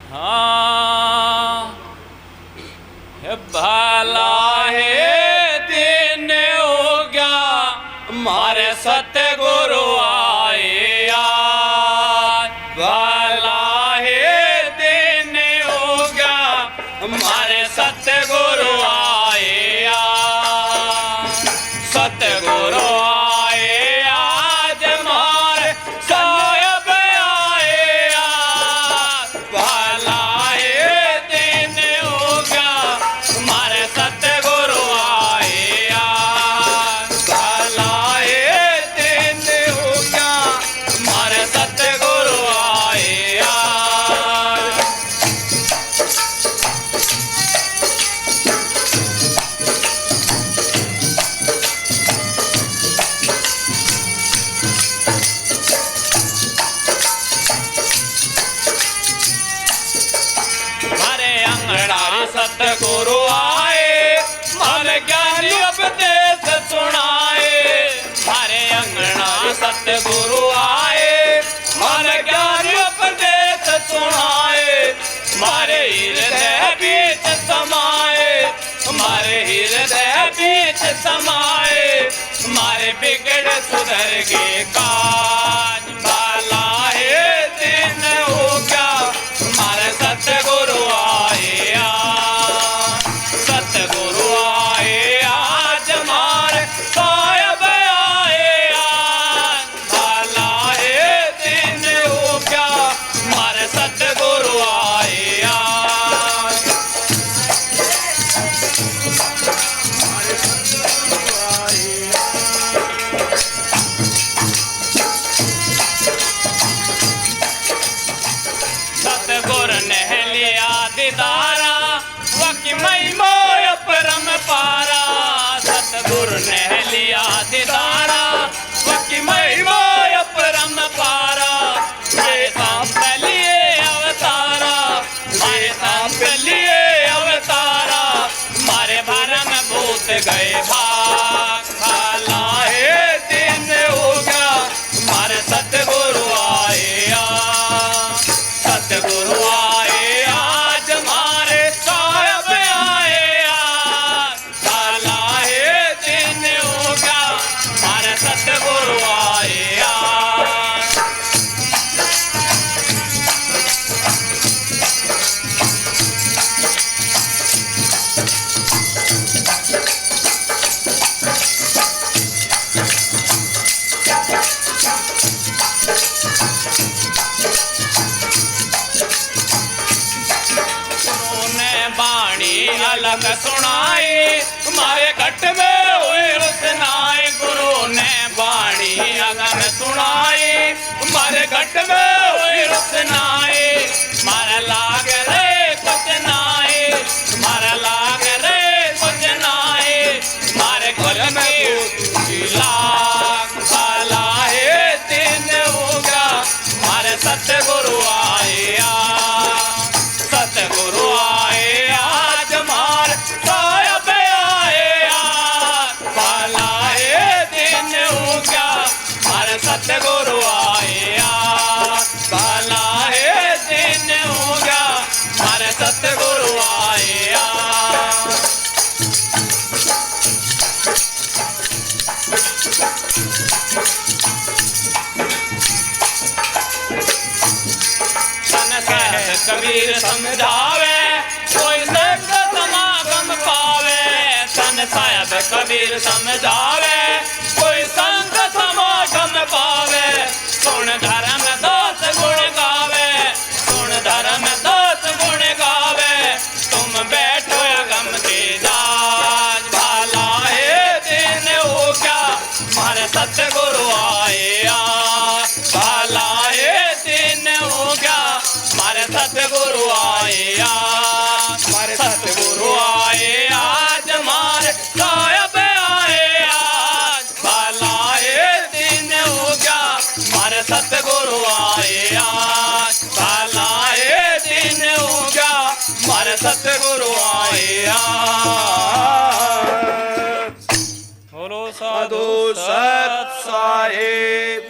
हाँ भला है दिन हो गया मारे सतगुरु आए आज। भला है दिन हो गया मारे सतगुरु आए आज। सतगुरु आए आज मारे साहब आए आज। भला है दिन हो गया मारे सतगुरु आए आज। भला है दिन हो गया मारे सतगुरु आए आज। हरे अंगड़ा सतगुरु आए मन ज्ञानी उपदेश सुनाए। हरे अंगना सतगुरु आए मन ज्ञानी उपदेश सुनाए। मारे हृदय बीच समाए मारे हृदय बीच समाए। मारे बिगड़ सुधर के काज। भला है दिन हो गया मारे सतगुरु आए आज। सतगुरु आए आज मारे साहब आए आज। भला है दिन हो गया मारे सतगुरु आए आज। सतगुर ने लिया दीदारा वकी महिमा परम पारा। सतगुर ने लिया दीदारा वकी महिमा परम पारा। मारे सांप लिए अवतारा मारे सांप लिए अवतारा। मारे भरम भूत गए भाग। भला है दिन हो गया मारे सतगुरु आए आज। सतगुरु आए आज मारे साहब आए आज। भला है दिन हो गया मारे सतगुरु आए आज। बाणी अलग सुनाई तुम्हारे घट में हुई रुसनाई। गुरु ने बाणी अलग सुनाई तुम्हारे घट में हुई रुसनाई। मारा लाग रे कुछ नाई मारा लाग रे कुछ नाई। मारे घर में लाग। भला है दिन हो गया मारे सतगुरु आए आज। सतगुरु आए आज मार साहब आए आज। भला है दिन हो गया मारे सतगुरु आए आज। भला है दिन हो गया मारे सतगुरु आए आज। कबीर समझावे कोई संत समागम पावे। तन साहब कबीर समझावे कोई संत समागम पावे। सुन धर्म दास गुण गावे सुन धर्म दास गुण गावे। तुम बैठो अगम के जाज। भला है दिन हो गया मारे सतगुरु आए आज। भला है दिन हो गया मारे सतगुरु आए आज। मारे सतगुरु आए आज मारे साहब आए आज। भला है दिन हो गया मारे सतगुरु आए आज। भला है दिन हो गया मारे सतगुरु आए आज। बोलो साधु सत साहिब।